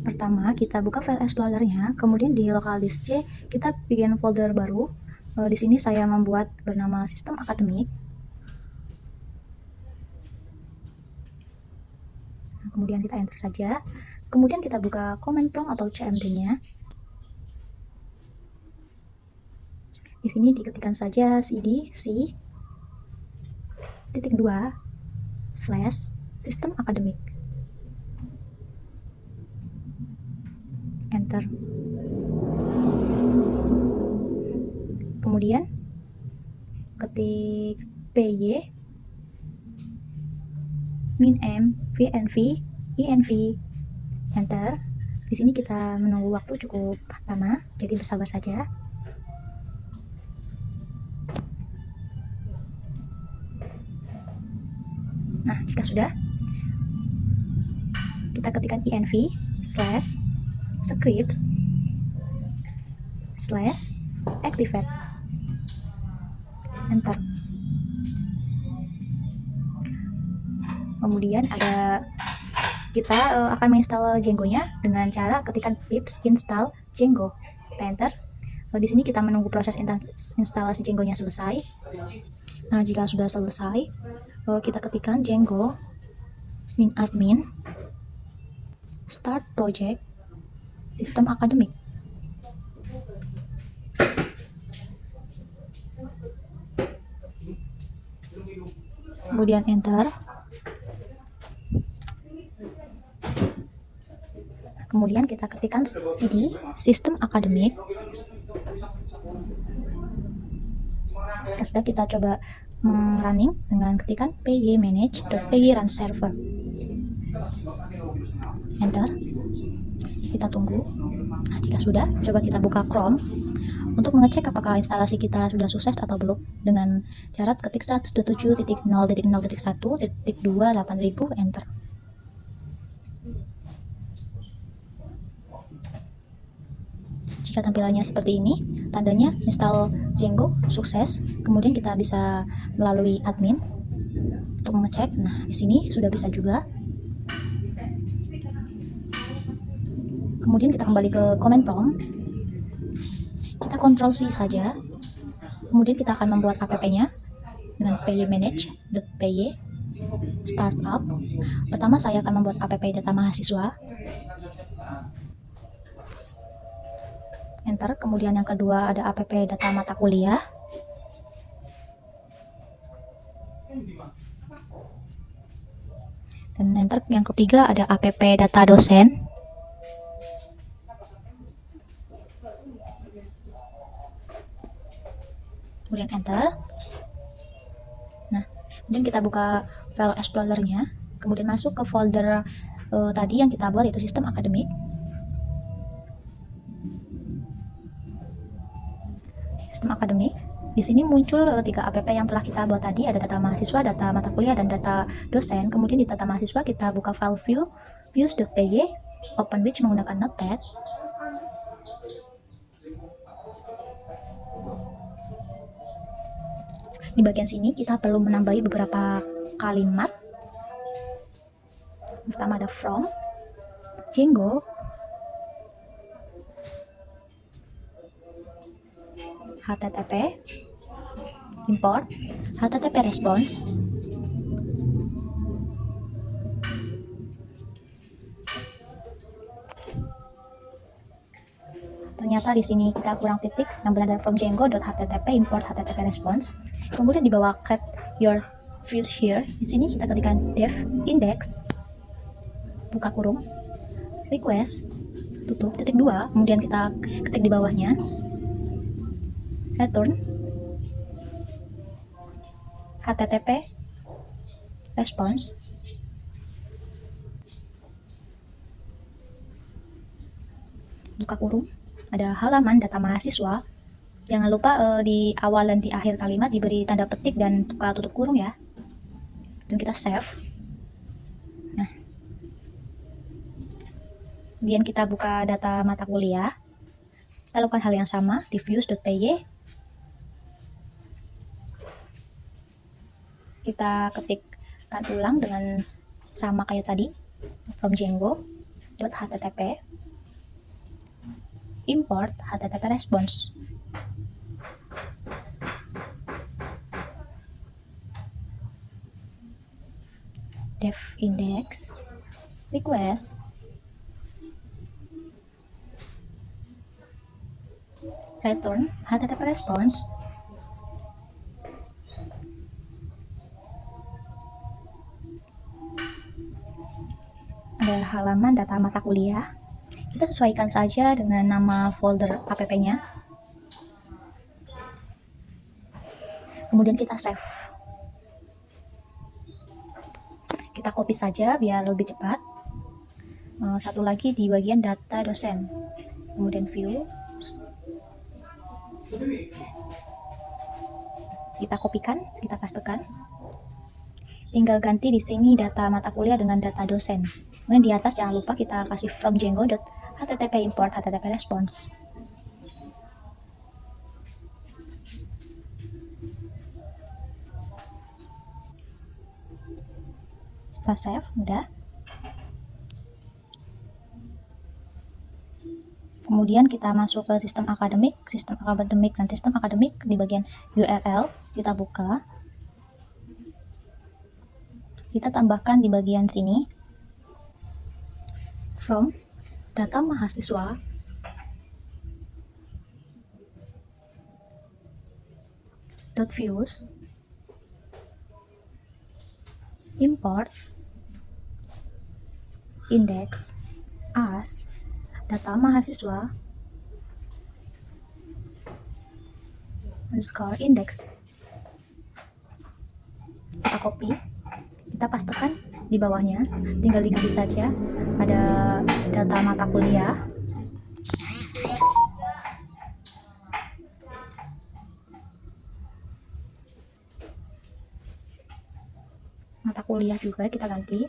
Pertama, kita buka file explorer-nya, kemudian di local disk C kita bikin folder baru. Di sini saya membuat bernama sistem akademik. Nah, kemudian kita enter saja. Kemudian kita buka command prompt atau CMD-nya. Di sini diketikkan saja cd c /2 sistem akademik. Enter. Kemudian ketik py -m vnv env. Enter. Di sini kita menunggu waktu cukup lama, jadi bersabar saja. Nah, jika sudah, kita ketikkan env /scripts/activate. Enter. Kemudian kita akan menginstal Django-nya dengan cara ketikkan pips install Django. Kita enter. Di sini kita menunggu proses instalasi Django-nya selesai. Nah, jika sudah selesai, kita ketikkan Django -admin start project sistem akademik. Kemudian enter. Kemudian kita ketikkan cd sistem akademik. Jika sudah, kita coba running dengan ketikan py-manage.py run server. Enter. Kita tunggu. Nah, jika sudah, coba kita buka Chrome untuk mengecek apakah instalasi kita sudah sukses atau belum dengan cara ketik 127.0.0.1.2.8000. Enter. Jika tampilannya seperti ini, tandanya install Django sukses. Kemudian kita bisa melalui admin untuk mengecek. Nah, di sini sudah bisa juga. Kemudian kita kembali ke command prompt. Kita Ctrl C saja. Kemudian kita akan membuat app-nya dengan py-manage.py startup. Pertama saya akan membuat app data mahasiswa. Enter. Kemudian yang kedua ada app data mata kuliah. Dan enter. Yang ketiga ada app data dosen. Kemudian enter. Nah, kemudian kita buka file explorer-nya, kemudian masuk ke folder tadi yang kita buat, yaitu sistem akademik. Sistem akademik. Di sini muncul 3 app yang telah kita buat tadi, ada data mahasiswa, data mata kuliah, dan data dosen. Kemudian di data mahasiswa kita buka file views.py, open which menggunakan notepad. Di bagian sini kita perlu menambahi beberapa kalimat. Pertama ada from Django http import http response. Ternyata di sini kita kurang titik, yang benar dari from Django.http import http response. Kemudian di bawah create your views here, di sini kita ketikkan dev index buka kurung request tutup titik 2, kemudian kita ketik di bawahnya return http response buka kurung, ada halaman data mahasiswa. Jangan lupa di awal dan di akhir kalimat diberi tanda petik dan buka tutup kurung ya. Dan kita save. Nah, kemudian kita buka data mata kuliah. Kita lakukan hal yang sama di views.py. Kita ketikkan ulang dengan sama kayak tadi from Django. .http import http response. Dev index request return http response. Ada halaman data mata kuliah. Kita sesuaikan saja dengan nama folder app-nya. Kemudian kita save. Kita copy saja biar lebih cepat. Satu lagi di bagian data dosen. Kemudian view. Kita kopikan, kita pastekan. Tinggal ganti di sini data mata kuliah dengan data dosen. Kemudian di atas jangan lupa kita kasih from django.http import http response. Kita save, udah. Kemudian kita masuk ke sistem akademik dan sistem akademik di bagian URL kita buka. Kita tambahkan di bagian sini from data mahasiswa .views import index as data mahasiswa underscore index. Kita copy, kita pastekan di bawahnya, tinggal diganti saja ada data mata kuliah. Mata kuliah juga kita ganti.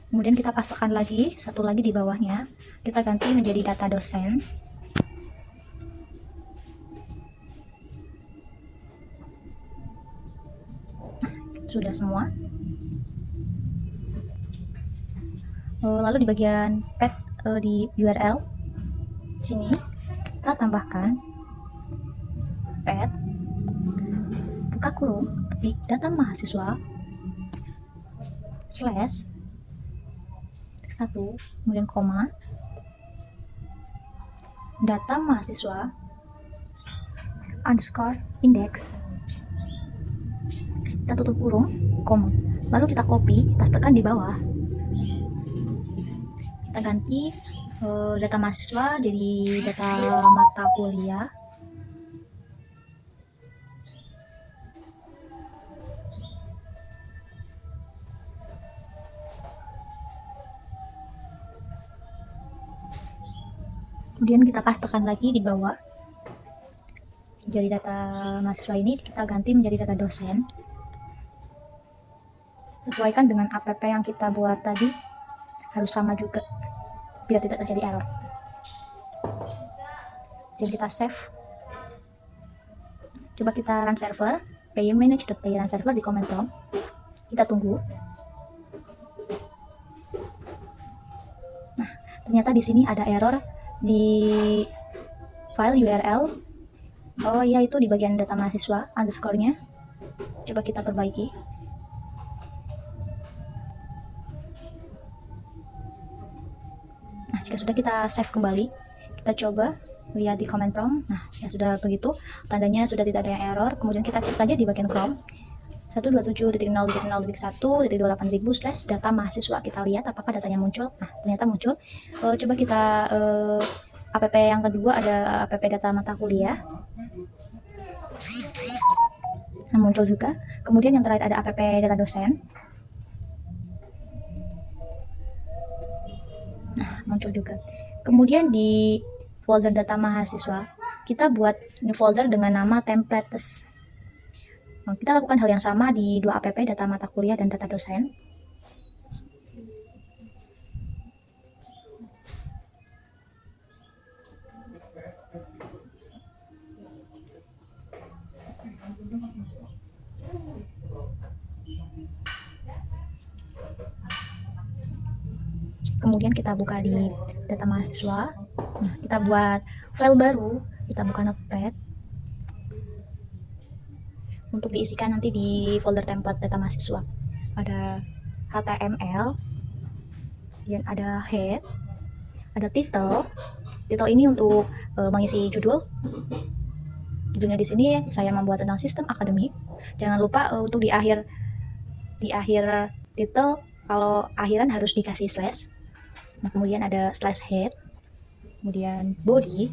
Kemudian kita pastekan lagi, satu lagi di bawahnya, kita ganti menjadi data dosen. Sudah semua. Lalu di bagian path di URL sini kita tambahkan path buka kurung ketik data mahasiswa slash 1 kemudian koma data mahasiswa underscore index, kita tutup kurung koma, lalu kita copy pastekan di bawah. Kita ganti data mahasiswa jadi data mata kuliah. Kemudian kita pastekan lagi di bawah. Jadi data mahasiswa ini kita ganti menjadi data dosen. Sesuaikan dengan app yang kita buat tadi, harus sama juga biar tidak terjadi error. Dan kita save. Coba kita run server, pymmanage.py run server di command prompt. Kita tunggu. Nah, ternyata di sini ada error di file URL. Oh iya, itu di bagian data mahasiswa underscore-nya. Coba kita perbaiki. Nah, jika sudah kita save kembali, kita coba lihat di command prompt. Nah, ya sudah begitu, tandanya sudah tidak ada yang error. Kemudian kita cek saja di bagian Chrome 127.0.0.1.28.000/data mahasiswa. Kita lihat apakah datanya muncul. Nah, ternyata muncul. Coba kita app yang kedua, ada app data mata kuliah. Nah, muncul juga. Kemudian yang terakhir ada app data dosen. Nah, muncul juga. Kemudian di folder data mahasiswa, kita buat new folder dengan nama templates. Nah, kita lakukan hal yang sama di dua app, data mata kuliah dan data dosen. Kemudian kita buka di data mahasiswa. Nah, kita buat file baru, kita buka Notepad untuk diisikan nanti di folder template data mahasiswa. Ada HTML, kemudian ada head, ada title. Title ini untuk mengisi judul. Judulnya di sini saya membuat tentang sistem akademik. Jangan lupa untuk di akhir title, kalau akhiran harus dikasih slash. Nah, kemudian ada slash head, kemudian body.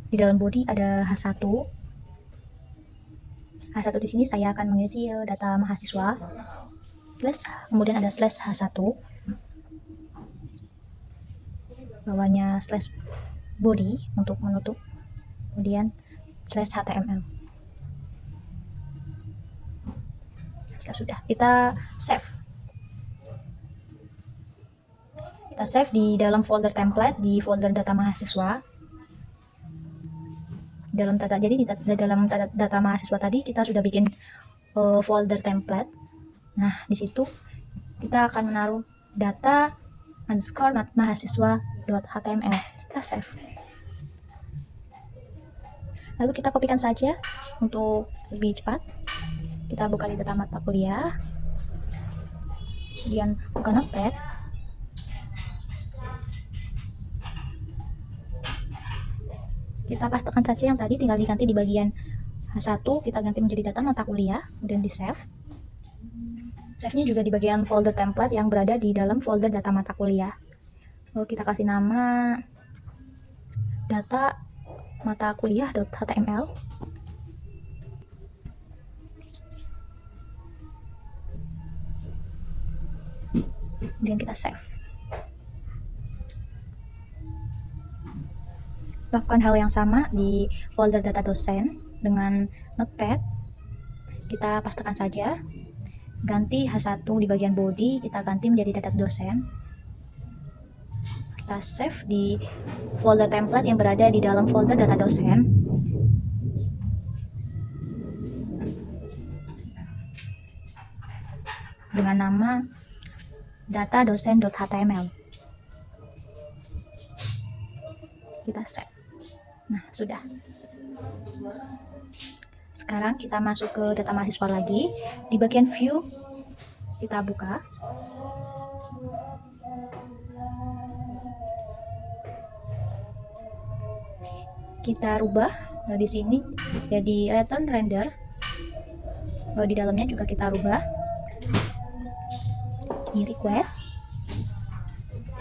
Di dalam body ada H1. H1 di sini saya akan mengisi data mahasiswa. Slash, kemudian ada slash H1. Bawahnya slash body untuk menutup. Kemudian slash HTML. Jika sudah, kita save. Kita save di dalam folder template, di folder data mahasiswa. Jadi di dalam data mahasiswa tadi kita sudah bikin folder template. Nah, di situ kita akan menaruh data underscore mahasiswa.html. Kita save. Lalu kita kopikan saja untuk lebih cepat. Kita buka di data mata kuliah, kemudian buka Notepad. Kita pastekan saja yang tadi, tinggal diganti di bagian H1, kita ganti menjadi data mata kuliah, kemudian di save. Save-nya juga di bagian folder template yang berada di dalam folder data mata kuliah. Lalu kita kasih nama data mata kuliah.html. Kemudian kita save. Lakukan hal yang sama di folder data dosen dengan Notepad. Kita pastekan saja, ganti H1 di bagian body, kita ganti menjadi data dosen. Kita save di folder template yang berada di dalam folder data dosen. Dengan nama data dosen.html. Kita save. Nah, sudah. Sekarang kita masuk ke data mahasiswa lagi. Di bagian view, kita buka. Kita rubah di sini jadi return render. Di dalamnya juga kita rubah. Ini request,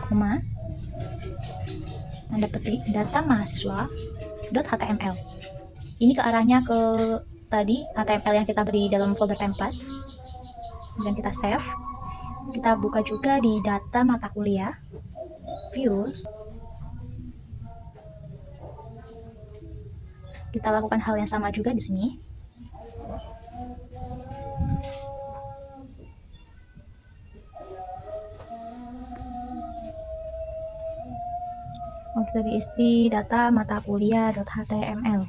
koma, tanda petik data mahasiswa.html. Ini ke arahnya ke tadi HTML yang kita beri dalam folder template. Dan kita save. Kita buka juga di data mata kuliah, view. Kita lakukan hal yang sama juga di sini. Kita diisi data mata kuliah.html.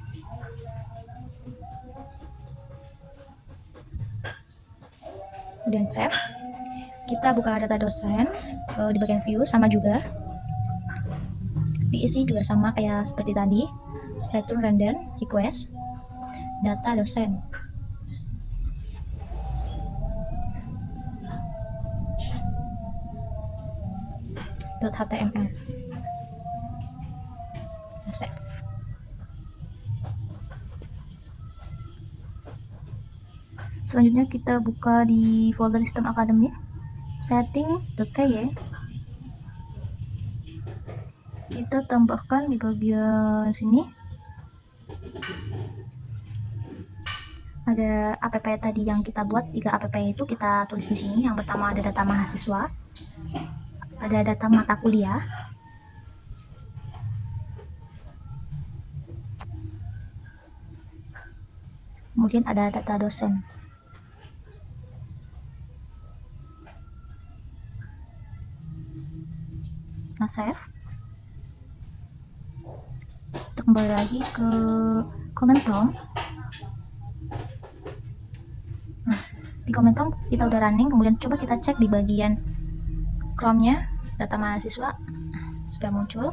Kemudian save. Kita buka data dosen di bagian view, sama juga. Diisi juga sama kayak seperti tadi. Return render request data dosen. .html. Save. Selanjutnya kita buka di folder sistem akademik, setting.py. Kita tambahkan di bagian sini ada app tadi yang kita buat, 3 app itu kita tulis di sini. Yang pertama ada data mahasiswa, ada data mata kuliah, kemudian ada data dosen. Nah, save. Kita kembali lagi ke command prompt. Nah, Di Command Prompt kita udah running, kemudian coba kita cek di bagian Chrome-nya, data mahasiswa sudah muncul.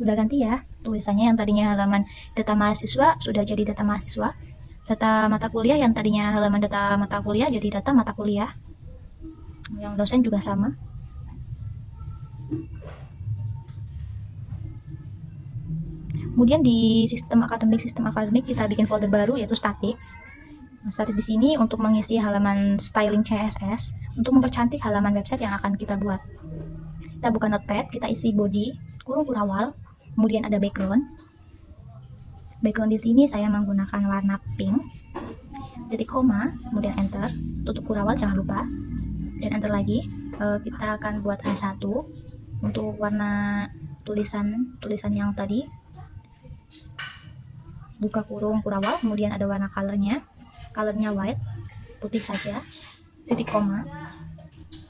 Udah ganti ya tulisannya, yang tadinya halaman data mahasiswa sudah jadi data mahasiswa. Data mata kuliah yang tadinya halaman data mata kuliah jadi data mata kuliah. Yang dosen juga sama. Kemudian di sistem akademik kita bikin folder baru yaitu static. Nah, static di sini untuk mengisi halaman styling CSS untuk mempercantik halaman website yang akan kita buat. Kita buka notepad, kita isi body, kurung kurawal, kemudian ada background. Background di sini saya menggunakan warna pink, titik koma, kemudian enter, tutup kurawal jangan lupa, dan enter lagi. Kita akan buat H1 untuk warna tulisan yang tadi. Buka kurung kurawal, kemudian ada warna colornya white, putih saja, titik koma,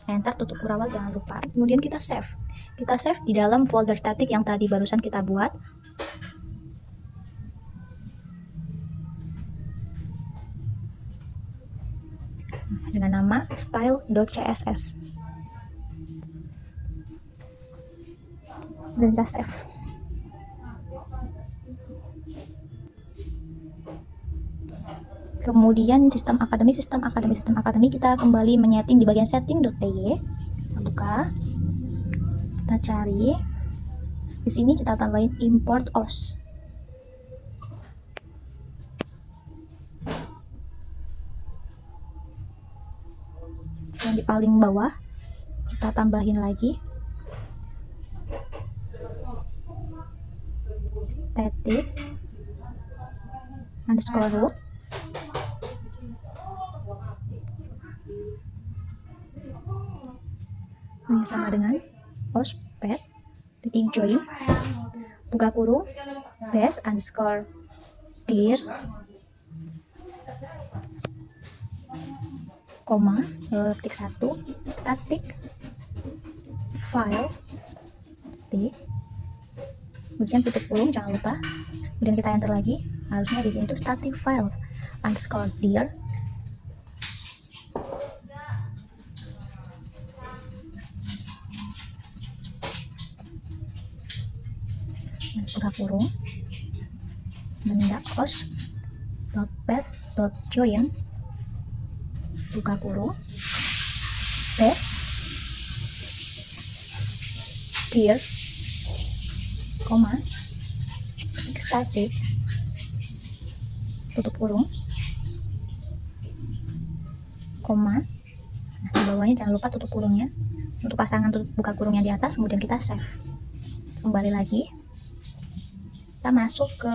enter, tutup kurawal jangan lupa. Kemudian kita save di dalam folder static yang tadi barusan kita buat. Dengan nama style.css. Dan kita save. Kemudian sistem akademik kita kembali menyeting di bagian setting.py. Kita buka, kita cari. Di sini kita tambahin import os. Yang di paling bawah kita tambahin lagi static underscore root. Ini sama dengan osped titik join, buka kurung, base underscore dir, koma, ketik 1, static file, titik, kemudian tutup kurung jangan lupa, kemudian kita enter lagi, harusnya di sini itu static file underscore dir, buka kurung, benda os.pad.join, buka kurung, base dir, koma, ketik static, tutup kurung, koma. Nah, di bawahnya jangan lupa tutup kurungnya untuk pasangan buka kurungnya di atas, kemudian kita save. Kembali lagi, kita masuk ke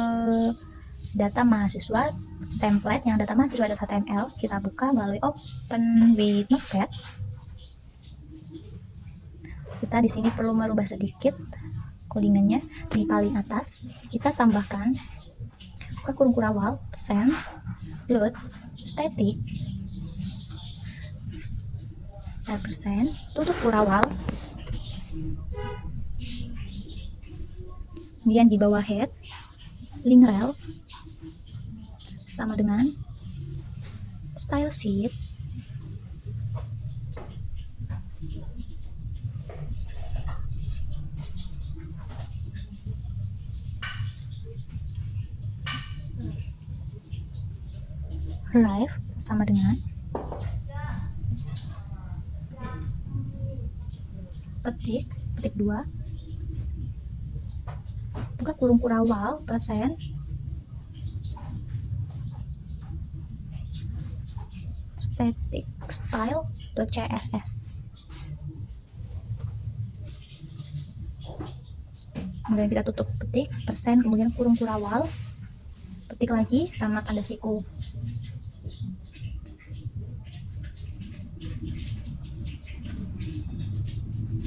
data mahasiswa template yang data mahasiswa.html. Kita buka melalui open with notepad. Kita di sini perlu merubah sedikit codingannya. Di paling atas kita tambahkan buka kurung kurawal persen load static persen, tutup kurawal, kemudian di bawah head link rel sama dengan style sheet, live sama dengan petik 2, buka kurung kurawal persen static style.css, kemudian kita tutup petik persen, kemudian kurung kurawal, petik lagi sama tanda siku.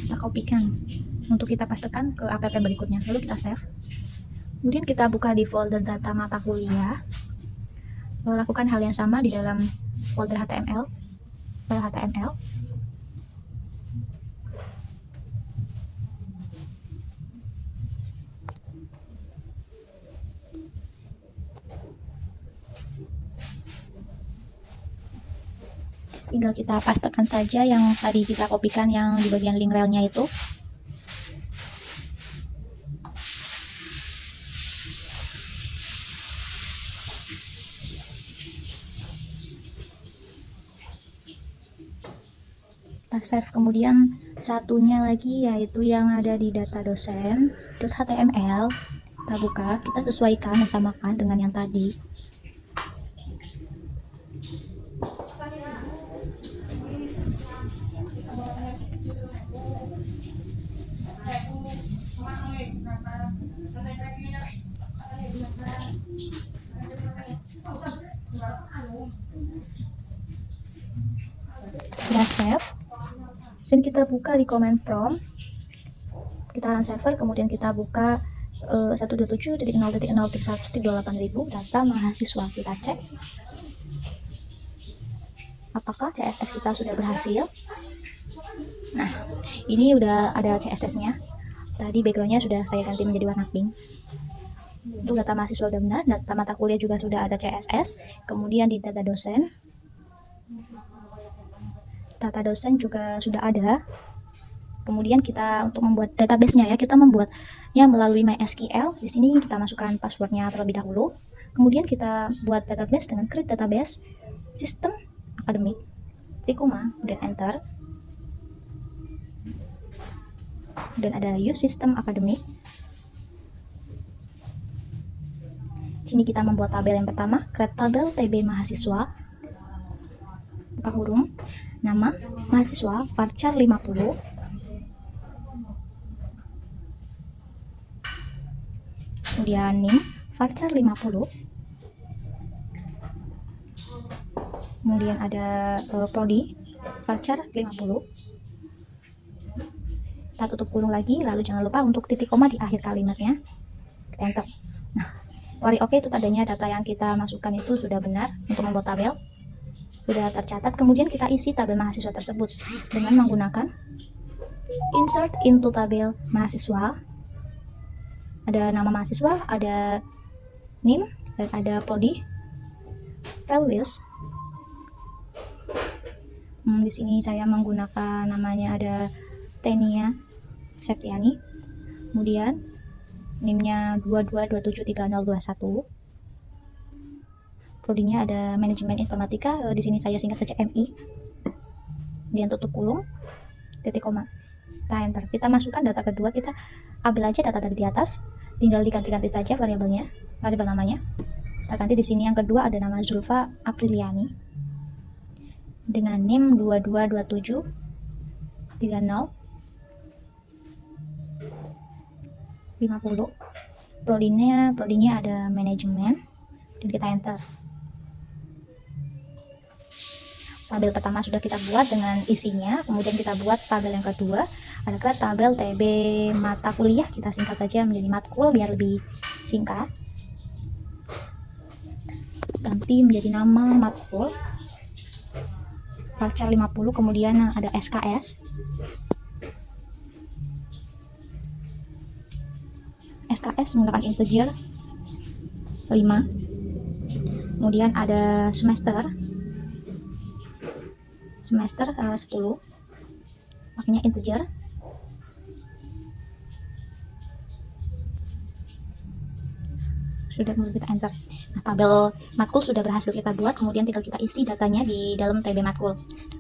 Kita kopikan untuk kita pastekan ke app berikutnya, lalu kita save. Kemudian kita buka di folder data mata kuliah, lakukan hal yang sama di dalam folder HTML, file HTML. Tinggal kita pastekan saja yang tadi kita kopikan yang di bagian link relnya itu. Kita save. Kemudian satunya lagi yaitu yang ada di data dosen .html, kita buka, kita sesuaikan dan samakan dengan yang tadi. Kita save dan kita buka di command prompt, kita run server, kemudian kita buka 127.0.0.1.28.000 data mahasiswa. Kita cek apakah CSS kita sudah berhasil. Nah, ini udah ada CSS-nya. Tadi backgroundnya sudah saya ganti menjadi warna pink. Untuk data mahasiswa sudah benar, data mata kuliah juga sudah ada CSS. Kemudian di data dosen juga sudah ada. Kemudian kita untuk membuat database-nya ya, kita membuatnya melalui MySQL. Di sini kita masukkan passwordnya terlebih dahulu. Kemudian kita buat database dengan create database sistem akademik, tikuma, dan enter. Dan ada use system akademik. Sini kita membuat tabel yang pertama, create tabel TB mahasiswa, buka kurung, nama mahasiswa varchar 50, kemudian name varchar 50, kemudian ada prodi varchar 50. Kita tutup kurung lagi, lalu jangan lupa untuk titik koma di akhir kalimatnya. Kita enter. Nah, oke, itu tandanya data yang kita masukkan itu sudah benar untuk membuat tabel. Sudah tercatat. Kemudian kita isi tabel mahasiswa tersebut dengan menggunakan insert into tabel mahasiswa. Ada nama mahasiswa, ada name, dan ada prodi, values. Di sini saya menggunakan namanya ada Tenia Septiani. Kemudian NIM-nya 22273021. Prodinya ada manajemen informatika. Di sini saya singkat saja MI. Kemudian tutup kurung, titik koma. Kita enter. Kita masukkan data kedua, kita ambil aja data dari di atas, tinggal diganti-ganti saja variabel namanya. Kita ganti di sini yang kedua ada nama Zulfa Apriliani dengan NIM 22273050. Prodinya ada manajemen, dan kita enter. Tabel pertama sudah kita buat dengan isinya. Kemudian kita buat tabel yang kedua, ada tabel TB mata kuliah, kita singkat saja menjadi matkul biar lebih singkat. Ganti menjadi nama matkul varchar 50, kemudian ada SKS. SKS menggunakan integer 5. Kemudian ada semester 10, makanya integer. Sudah, kemudian kita enter. Nah, tabel matkul sudah berhasil kita buat, kemudian tinggal kita isi datanya di dalam TB matkul.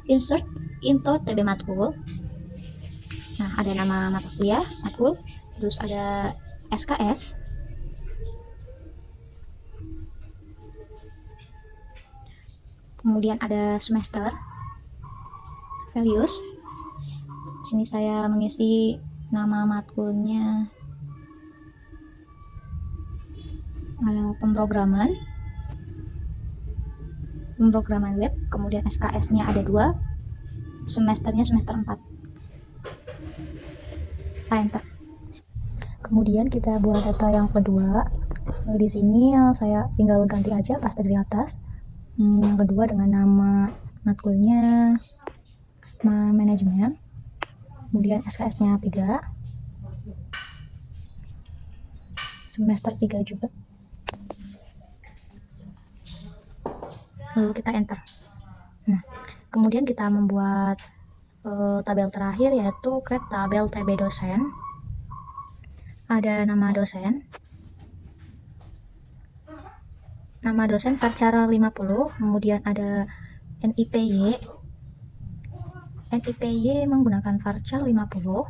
Insert into TB matkul. Nah, ada nama mata kuliah, matkul, terus ada SKS, kemudian ada semester, values. Sini saya mengisi nama matkulnya, ada pemrograman web, kemudian SKS-nya ada 2, semesternya semester 4. Enter. Kemudian kita buat data yang kedua. Di sini saya tinggal ganti aja pas dari atas. Yang kedua dengan nama matkulnya manajemen, kemudian SKS-nya 3, semester 3 juga. Lalu kita enter. Nah, Kemudian kita membuat tabel terakhir, yaitu create tabel TB dosen. Ada nama dosen, varchar 50, kemudian ada NIPY. NIPY menggunakan varchar 50.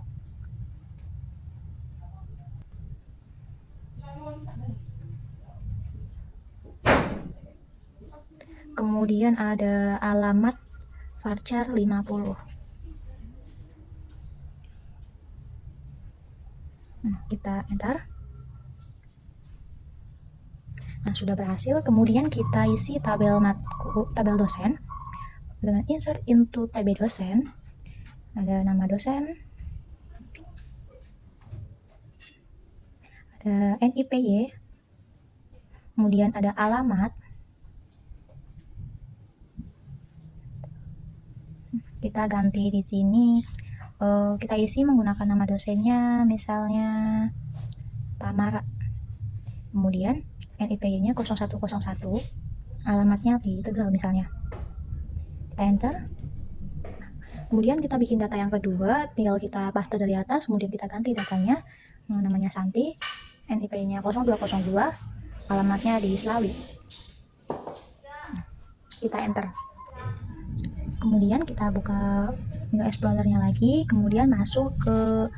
Kemudian ada alamat varchar 50. Kita enter. Nah, sudah berhasil. Kemudian kita isi tabel dosen dengan insert into TB dosen. Ada nama dosen, ada NIPY, kemudian ada alamat. Kita ganti di sini, kita isi menggunakan nama dosennya, misalnya Tamara. Kemudian NIPY-nya 0101, alamatnya di Tegal misalnya. Kita enter. Kemudian kita bikin data yang kedua, tinggal kita paste dari atas, kemudian kita ganti datanya, namanya Santi, NIPY-nya 0202, alamatnya di Slawi. Kita enter. Kemudian kita buka window explorer-nya lagi, kemudian masuk ke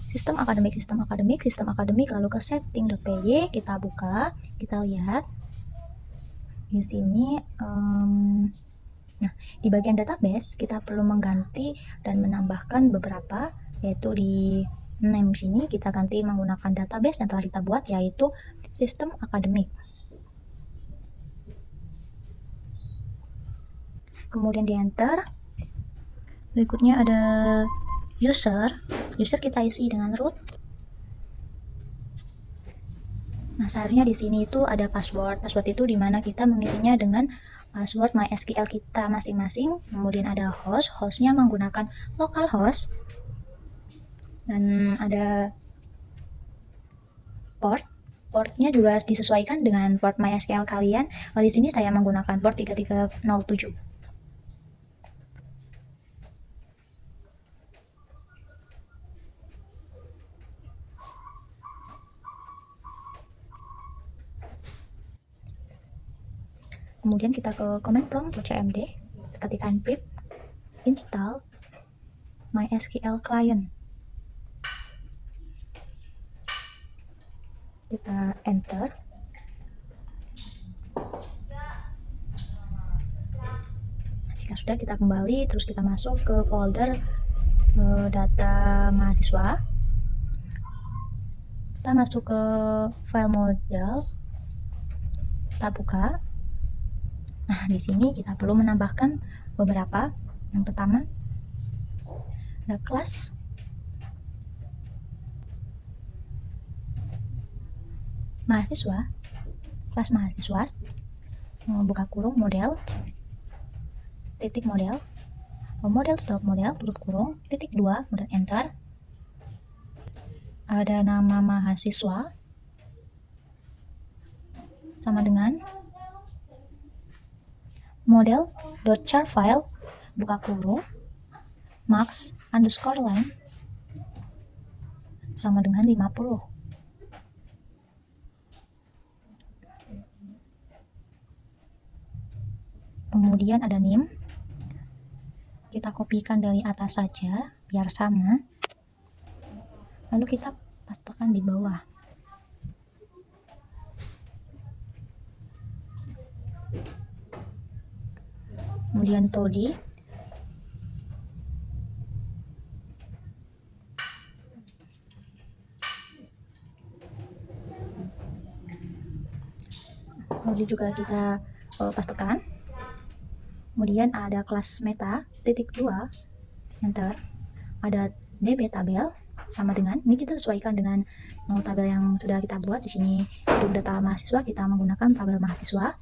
sistem akademik, lalu ke setting.py, kita buka, kita lihat di sini. Nah, di bagian database kita perlu mengganti dan menambahkan beberapa, yaitu di name sini kita ganti menggunakan database yang telah kita buat, yaitu sistem akademik. Kemudian di enter. Berikutnya ada user kita isi dengan root. Nah, seharusnya di sini itu ada password itu dimana kita mengisinya dengan password MySQL kita masing-masing. Kemudian ada hostnya menggunakan localhost, dan ada portnya juga disesuaikan dengan port MySQL kalian. Kalau di sini saya menggunakan port 3307. Kemudian kita ke command prompt.cmd, ketikkan pip install MySQL client. Kita enter. Jika sudah, kita kembali, terus kita masuk ke folder data mahasiswa. Kita masuk ke file model, kita buka. Nah, di sini kita perlu menambahkan beberapa. Yang pertama, ada kelas mahasiswa, buka kurung model, titik model, model tutup kurung, titik 2, kemudian enter. Ada nama mahasiswa sama dengan model.char file, buka kurung, marks underscore line sama dengan 50. Kemudian ada name, kita kopikan dari atas saja biar sama, lalu kita pastekan di bawah. Kemudian prodi, juga kita pastekan. Kemudian ada kelas meta, titik 2, enter. Ada DB tabel sama dengan, ini kita sesuaikan dengan tabel yang sudah kita buat. Di sini untuk data mahasiswa kita menggunakan tabel mahasiswa.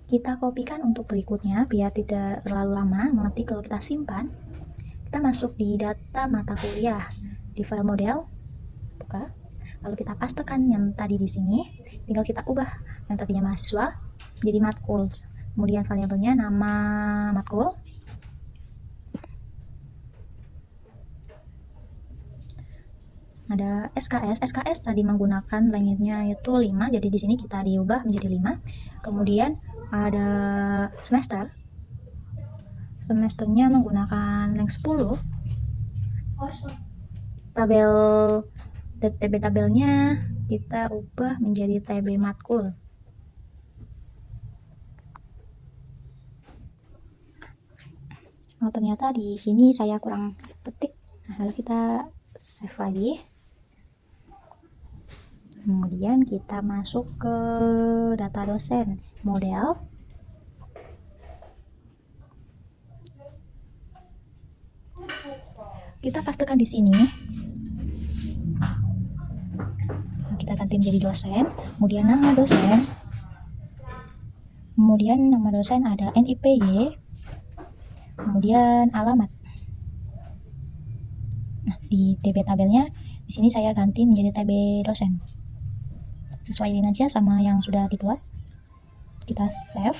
Kita kopikan untuk berikutnya biar tidak terlalu lama mengetik. Kalau kita simpan, kita masuk di data mata kuliah, di file model, buka, lalu kita pastekan yang tadi di sini. Tinggal kita ubah yang tadinya mahasiswa jadi matkul. Kemudian variabelnya nama matkul, ada SKS tadi menggunakan lengthnya itu 5, jadi di sini kita diubah menjadi 5. Kemudian ada semesternya menggunakan length 10. Tabel tabelnya kita ubah menjadi TB matkul. Oh, ternyata di sini saya kurang petik. Nah, lalu kita save lagi. Kemudian kita masuk ke data dosen, model. Kita pastekan di sini. Kita ganti menjadi dosen, kemudian nama dosen. Kemudian nama dosen ada NIPY, kemudian alamat. Nah, di TB tabelnya di sini saya ganti menjadi TB dosen. Sesuaiin aja sama yang sudah dibuat. Kita save.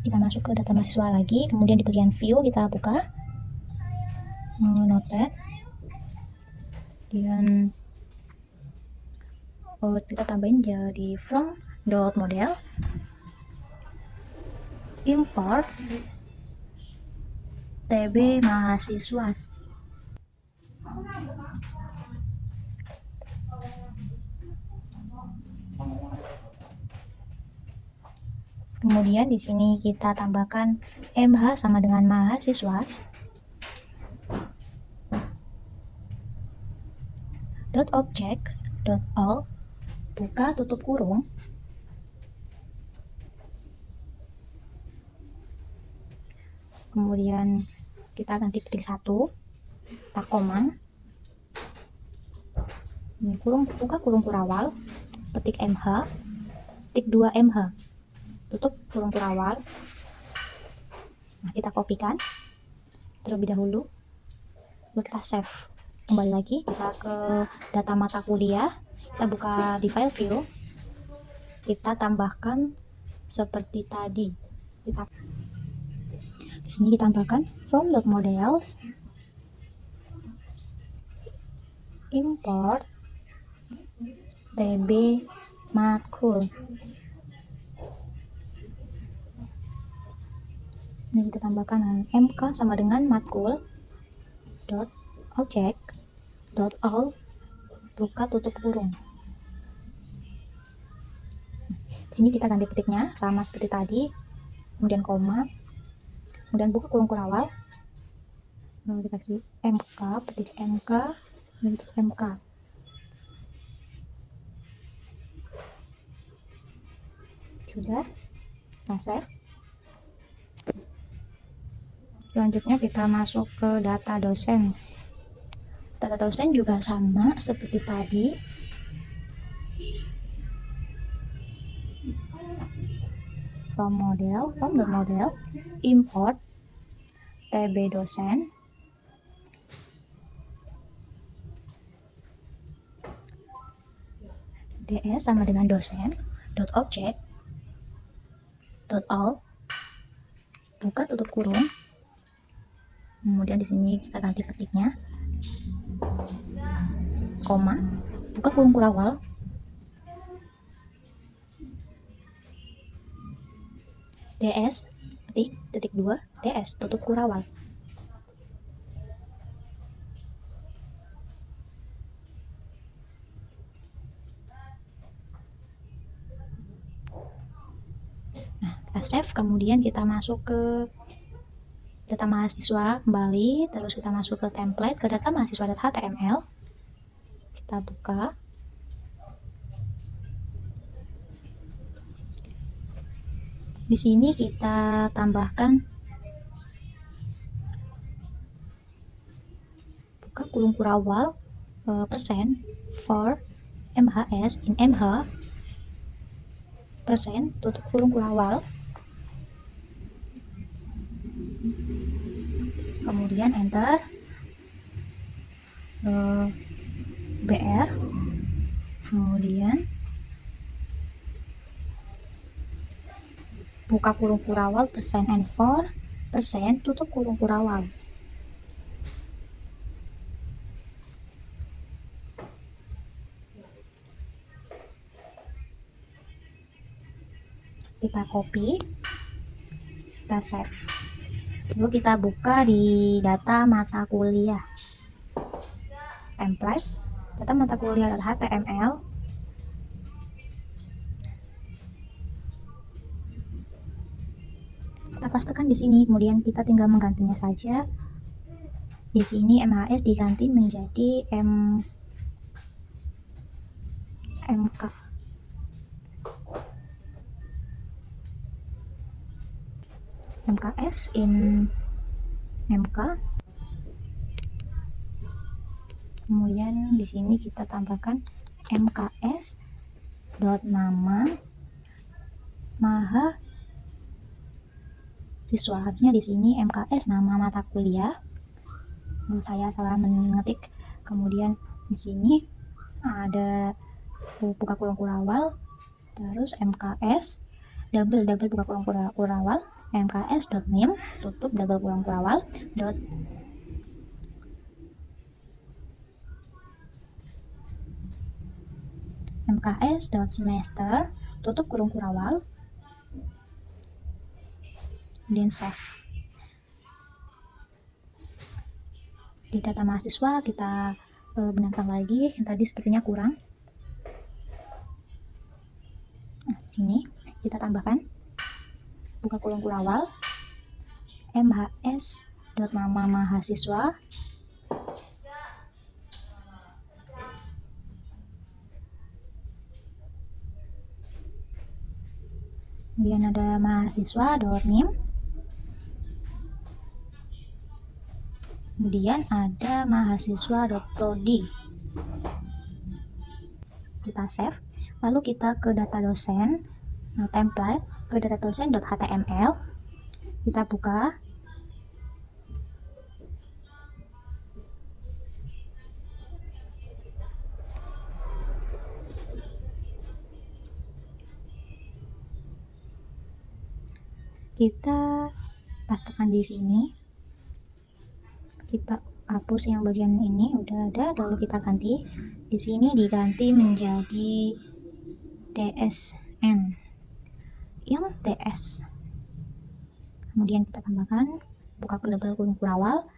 Kita masuk ke data mahasiswa lagi, kemudian di bagian view kita buka notepad, kemudian kita tambahin jadi from.model, import TB mahasiswa. Kemudian di sini kita tambahkan MH sama dengan mahasiswa. .objects .all buka tutup kurung. Kemudian kita ganti petik 1, tak koma. Ini buka kurung kurawal, petik MH, petik 2 MH, tutup kurung kurawal. Nah, kita kopikan terlebih dahulu, lalu kita save. Kembali lagi kita ke data mata kuliah, kita buka di file view, kita tambahkan seperti tadi. Di sini ditambahkan from.models, import TB matkul. Ini kita tambahkan MK sama dengan matkul .object .all buka tutup kurung. Di sini kita ganti petiknya sama seperti tadi, kemudian koma, kemudian buka kurung kurawal, lalu kita kasih MK, petik MK, dan MK. Sudah, kita save. Selanjutnya kita masuk ke data dosen. Data dosen juga sama seperti tadi. From the model, import TB dosen. DS sama dengan dosen, .object .all buka tutup kurung. Kemudian di sini kita ganti petiknya, koma, buka kurung kurawal, DS petik 2 DS tutup kurawal. Nah, kita save, kemudian kita masuk ke data mahasiswa kembali, terus kita masuk ke template, ke data mahasiswa.html. Kita buka. Di sini kita tambahkan buka kurung kurawal persen for MHS in MH persen tutup kurung kurawal. Kemudian enter, BR, kemudian buka kurung kurawal %and 4%, tutup kurung kurawal. Kita copy, kita save, lalu kita buka di data mata kuliah, template, data mata kuliah.html. Kita pastekan di sini, kemudian kita tinggal menggantinya saja. Di sini MHS diganti menjadi MK. MKS in MK. Kemudian di sini kita tambahkan MKS dot nama maha siswa. Artinya di sini MKS nama mata kuliah. Saya salah mengetik. Kemudian di sini ada buka kurung kurawal, terus MKS double buka kurung kurawal, MKS.name, tutup double kurung kurawal, MKS.semester, tutup kurung kurawal, dan save. Di data mahasiswa kita benarkan lagi, yang tadi sepertinya kurang. Nah, sini kita tambahkan buka kurung kurawal, MHS.nama mahasiswa, kemudian ada mahasiswa.name, kemudian ada mahasiswa.prodi. Kita save, lalu kita ke data dosen, template, ke data dosen.html, kita buka. Kita pastekan di sini, kita hapus yang bagian ini, udah ada, lalu kita ganti. Di sini diganti menjadi DSN yang DS. Kemudian kita tambahkan buka double kurung kurawal,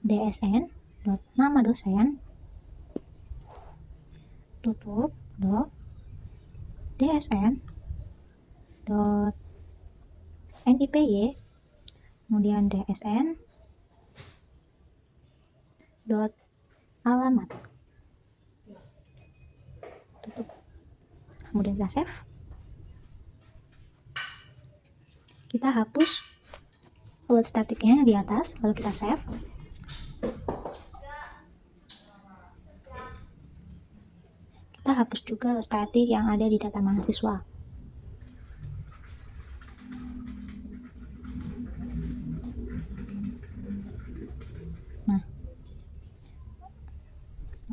DSN dot nama dosen, tutup dot DSN dot NIPY, kemudian DSN dot alamat, tutup, kemudian kita save. Kita hapus load statiknya di atas, lalu kita save. Kita hapus juga load statik yang ada di data mahasiswa. Nah,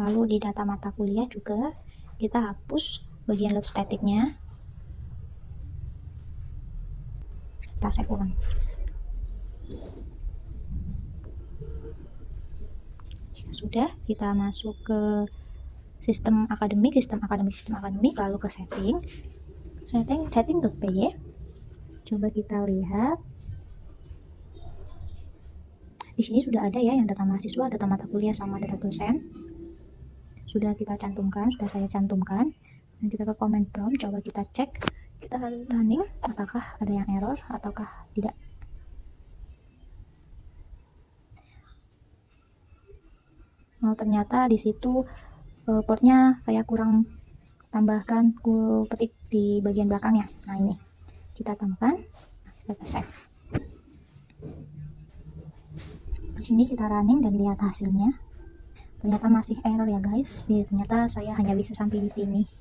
lalu di data mata kuliah juga kita hapus bagian load statiknya. Kita save ulang. Jika sudah, kita masuk ke sistem akademik, lalu ke setting.py. Coba kita lihat. Di sini sudah ada ya yang data mahasiswa, data mata kuliah, sama data dosen. Sudah kita cantumkan, sudah saya cantumkan. Dan kita ke command prompt, coba kita cek, kita running, apakah ada yang error ataukah tidak. Oh, ternyata di situ portnya saya kurang tambahkan, ku petik di bagian belakangnya. Nah, ini kita tambahkan, kita save. Di sini kita running dan lihat hasilnya. Ternyata masih error ya guys. Ternyata saya hanya bisa sampai di sini.